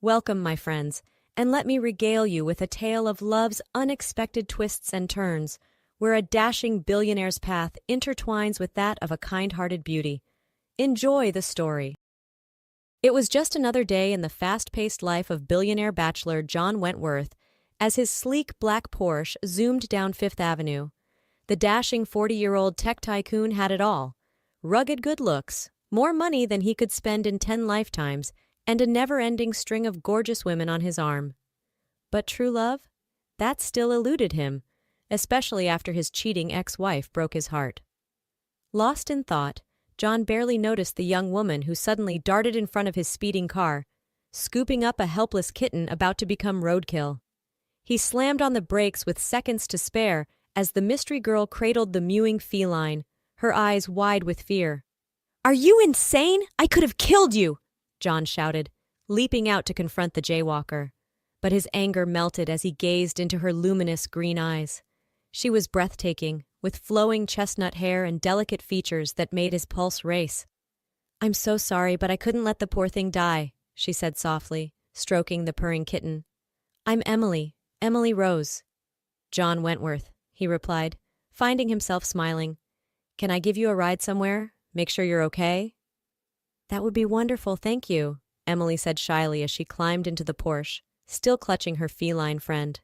Welcome, my friends, and let me regale you with a tale of love's unexpected twists and turns, where a dashing billionaire's path intertwines with that of a kind-hearted beauty. Enjoy the story. It was just another day in the fast-paced life of billionaire bachelor John Wentworth as his sleek black Porsche zoomed down Fifth Avenue. The dashing 40-year-old tech tycoon had it all: rugged good looks, more money than he could spend in 10 lifetimes, and a never-ending string of gorgeous women on his arm. But true love? That still eluded him, especially after his cheating ex-wife broke his heart. Lost in thought, John barely noticed the young woman who suddenly darted in front of his speeding car, scooping up a helpless kitten about to become roadkill. He slammed on the brakes with seconds to spare as the mystery girl cradled the mewing feline, her eyes wide with fear. "Are you insane? I could have killed you!" John shouted, leaping out to confront the jaywalker. But his anger melted as he gazed into her luminous green eyes. She was breathtaking, with flowing chestnut hair and delicate features that made his pulse race. "I'm so sorry, but I couldn't let the poor thing die," she said softly, stroking the purring kitten. "I'm Emily Rose." "John Wentworth," he replied, finding himself smiling. "Can I give you a ride somewhere? Make sure you're okay?" "That would be wonderful, thank you," Emily said shyly as she climbed into the Porsche, still clutching her feline friend.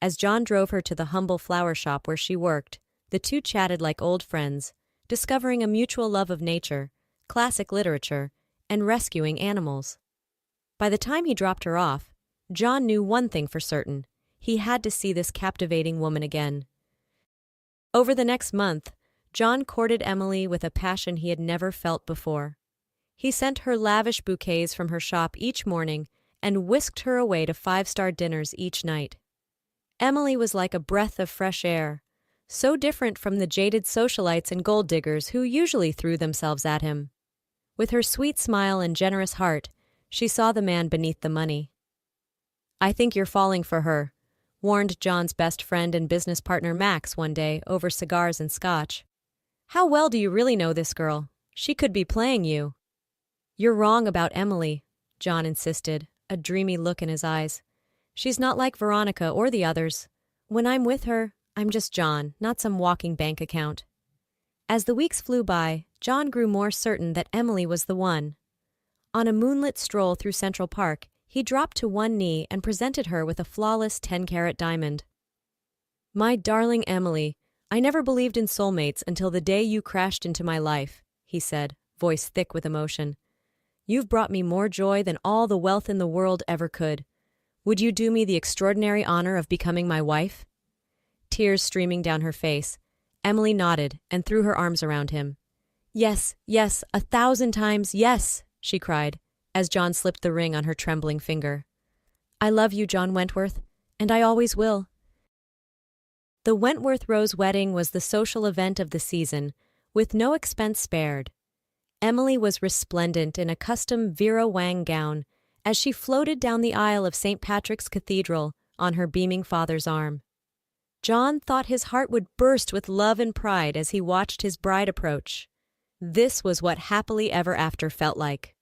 As John drove her to the humble flower shop where she worked, the two chatted like old friends, discovering a mutual love of nature, classic literature, and rescuing animals. By the time he dropped her off, John knew one thing for certain: he had to see this captivating woman again. Over the next month, John courted Emily with a passion he had never felt before. He sent her lavish bouquets from her shop each morning and whisked her away to 5-star dinners each night. Emily was like a breath of fresh air, so different from the jaded socialites and gold diggers who usually threw themselves at him. With her sweet smile and generous heart, she saw the man beneath the money. "I think you're falling for her," warned John's best friend and business partner Max one day over cigars and scotch. "How well do you really know this girl? She could be playing you." "You're wrong about Emily," John insisted, a dreamy look in his eyes. "She's not like Veronica or the others. When I'm with her, I'm just John, not some walking bank account." As the weeks flew by, John grew more certain that Emily was the one. On a moonlit stroll through Central Park, he dropped to one knee and presented her with a flawless 10-carat diamond. "My darling Emily, I never believed in soulmates until the day you crashed into my life," he said, voice thick with emotion. "You've brought me more joy than all the wealth in the world ever could. Would you do me the extraordinary honor of becoming my wife?" Tears streaming down her face, Emily nodded and threw her arms around him. "Yes, 1,000 times yes," she cried, as John slipped the ring on her trembling finger. "I love you, John Wentworth, and I always will." The Wentworth Rose wedding was the social event of the season, with no expense spared. Emily was resplendent in a custom Vera Wang gown as she floated down the aisle of St. Patrick's Cathedral on her beaming father's arm. John thought his heart would burst with love and pride as he watched his bride approach. This was what happily ever after felt like.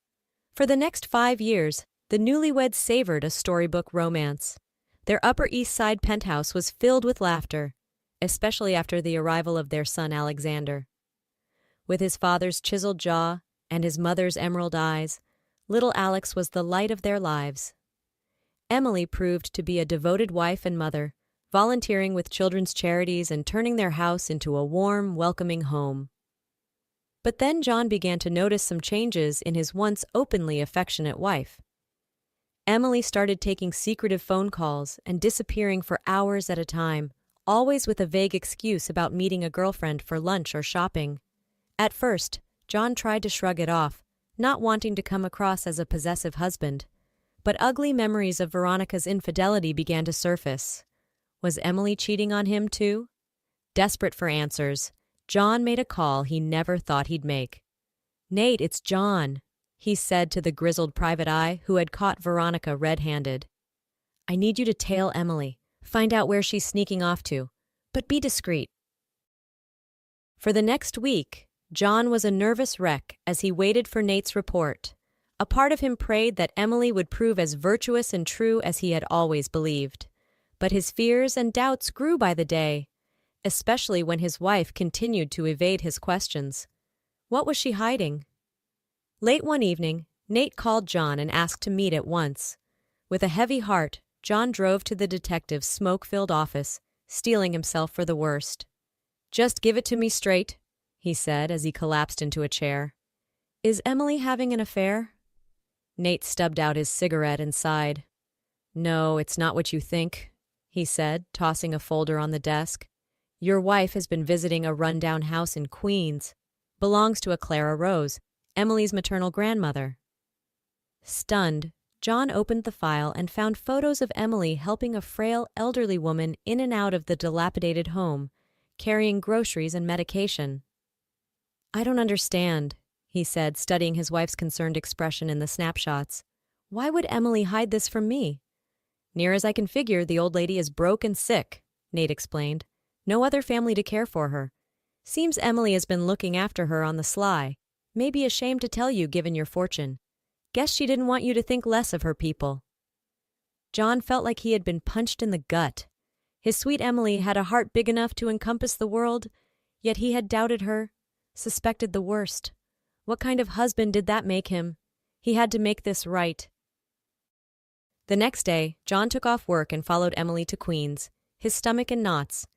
For the next 5 years, the newlyweds savored a storybook romance. Their Upper East Side penthouse was filled with laughter, especially after the arrival of their son Alexander. With his father's chiseled jaw and his mother's emerald eyes, little Alex was the light of their lives. Emily proved to be a devoted wife and mother, volunteering with children's charities and turning their house into a warm, welcoming home. But then John began to notice some changes in his once openly affectionate wife. Emily started taking secretive phone calls and disappearing for hours at a time, always with a vague excuse about meeting a girlfriend for lunch or shopping. At first, John tried to shrug it off, not wanting to come across as a possessive husband. But ugly memories of Veronica's infidelity began to surface. Was Emily cheating on him too? Desperate for answers, John made a call he never thought he'd make. "Nate, it's John," he said to the grizzled private eye who had caught Veronica red-handed. "I need you to tail Emily, find out where she's sneaking off to, but be discreet." For the next week, John was a nervous wreck as he waited for Nate's report, A part of him prayed that Emily would prove as virtuous and true as he had always believed. But his fears and doubts grew by the day, especially when his wife continued to evade his questions. What was she hiding? Late one evening, Nate called John and asked to meet at once. With a heavy heart, John drove to the detective's smoke-filled office, steeling himself for the worst. "Just give it to me straight," he said as he collapsed into a chair. "Is Emily having an affair?" Nate stubbed out his cigarette and sighed. "No, it's not what you think," he said, tossing a folder on the desk. "Your wife has been visiting a rundown house in Queens. Belongs to a Clara Rose, Emily's maternal grandmother." Stunned, John opened the file and found photos of Emily helping a frail elderly woman in and out of the dilapidated home, carrying groceries and medication. "I don't understand," he said, studying his wife's concerned expression in the snapshots. "Why would Emily hide this from me?" "Near as I can figure, the old lady is broke and sick," Nate explained. "No other family to care for her. Seems Emily has been looking after her on the sly. May be ashamed to tell you given your fortune. Guess she didn't want you to think less of her people." John felt like he had been punched in the gut. His sweet Emily had a heart big enough to encompass the world, yet he had doubted her, suspected the worst. What kind of husband did that make him? He had to make this right. The next day, John took off work and followed Emily to Queens, his stomach in knots.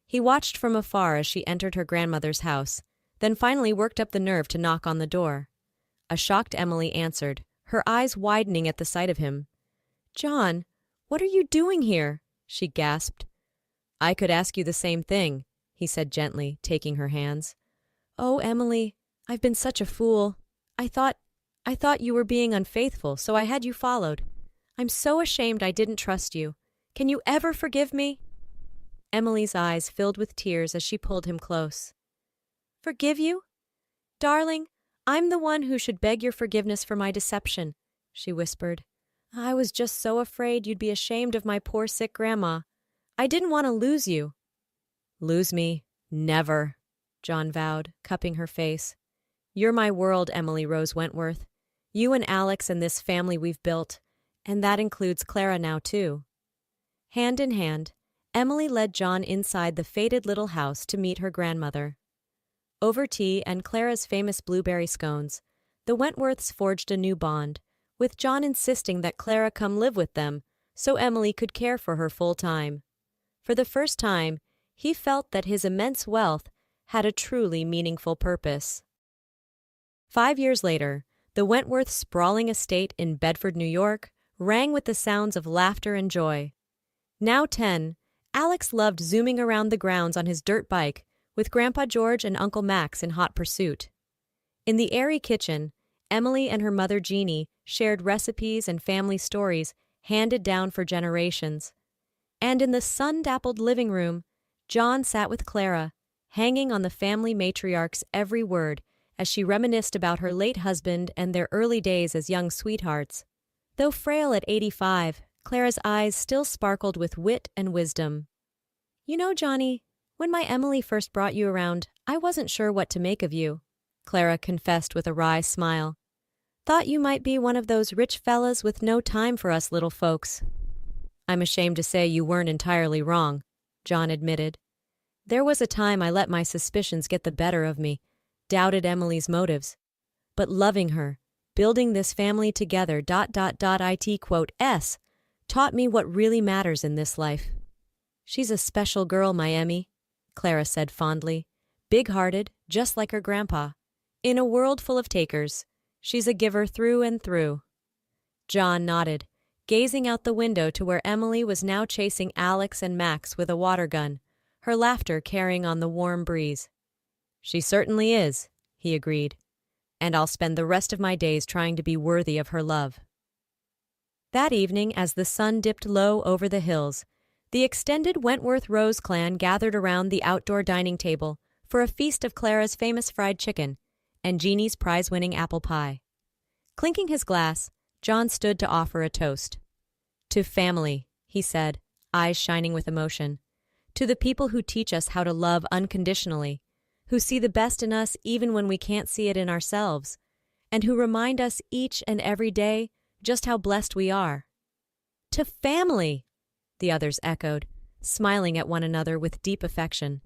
He watched from afar as she entered her grandmother's house, then finally worked up the nerve to knock on the door. A shocked Emily answered, her eyes widening at the sight of him. "John, what are you doing here?" she gasped. "I could ask you the same thing," he said gently, taking her hands. "Oh, Emily, I've been such a fool. I thought you were being unfaithful, so I had you followed. I'm so ashamed I didn't trust you. Can you ever forgive me?" Emily's eyes filled with tears as she pulled him close. "Forgive you? Darling, I'm the one who should beg your forgiveness for my deception," she whispered. "I was just so afraid you'd be ashamed of my poor sick grandma. I didn't want to lose you." "Lose me? Never," John vowed, cupping her face. "You're my world, Emily Rose Wentworth. You and Alex and this family we've built, and that includes Clara now too." Hand in hand, Emily led John inside the faded little house to meet her grandmother. Over tea and Clara's famous blueberry scones, the Wentworths forged a new bond, with John insisting that Clara come live with them so Emily could care for her full time. For the first time, he felt that his immense wealth had a truly meaningful purpose. 5 years later, the Wentworth's sprawling estate in Bedford, New York, rang with the sounds of laughter and joy. Now 10, Alex loved zooming around the grounds on his dirt bike, with Grandpa George and Uncle Max in hot pursuit. In the airy kitchen, Emily and her mother Jeannie shared recipes and family stories handed down for generations. And in the sun-dappled living room, John sat with Clara, hanging on the family matriarch's every word as she reminisced about her late husband and their early days as young sweethearts. Though frail at 85, Clara's eyes still sparkled with wit and wisdom. "You know, Johnny, when my Emily first brought you around, I wasn't sure what to make of you," Clara confessed with a wry smile. "Thought you might be one of those rich fellas with no time for us little folks." "I'm ashamed to say you weren't entirely wrong," John admitted. "There was a time I let my suspicions get the better of me, doubted Emily's motives. But loving her, building this family together, .. taught me what really matters in this life." "She's a special girl, my Emmy," Clara said fondly. "Big-hearted, just like her grandpa. In a world full of takers, she's a giver through and through." John nodded, gazing out the window to where Emily was now chasing Alex and Max with a water gun, her laughter carrying on the warm breeze. "She certainly is," he agreed. "And I'll spend the rest of my days trying to be worthy of her love." That evening, as the sun dipped low over the hills, the extended Wentworth Rose clan gathered around the outdoor dining table for a feast of Clara's famous fried chicken and Jeannie's prize-winning apple pie. Clinking his glass, John stood to offer a toast. "To family," he said, eyes shining with emotion. "To the people who teach us how to love unconditionally, who see the best in us even when we can't see it in ourselves, and who remind us each and every day just how blessed we are. To family, the others echoed, smiling at one another with deep affection.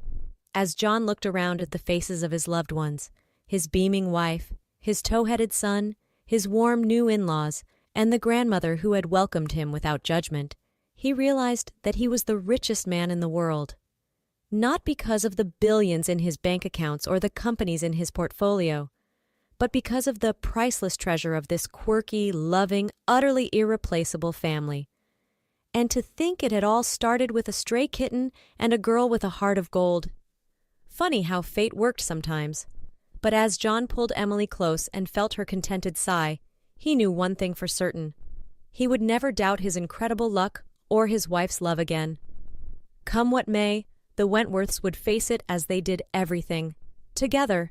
As John looked around at the faces of his loved ones, his beaming wife, his tow-headed son, his warm new in-laws, and the grandmother who had welcomed him without judgment, he realized that he was the richest man in the world. Not because of the billions in his bank accounts or the companies in his portfolio, but because of the priceless treasure of this quirky, loving, utterly irreplaceable family. And to think it had all started with a stray kitten and a girl with a heart of gold. Funny how fate worked sometimes. But as John pulled Emily close and felt her contented sigh, he knew one thing for certain. He would never doubt his incredible luck or his wife's love again. Come what may, the Wentworths would face it as they did everything, together,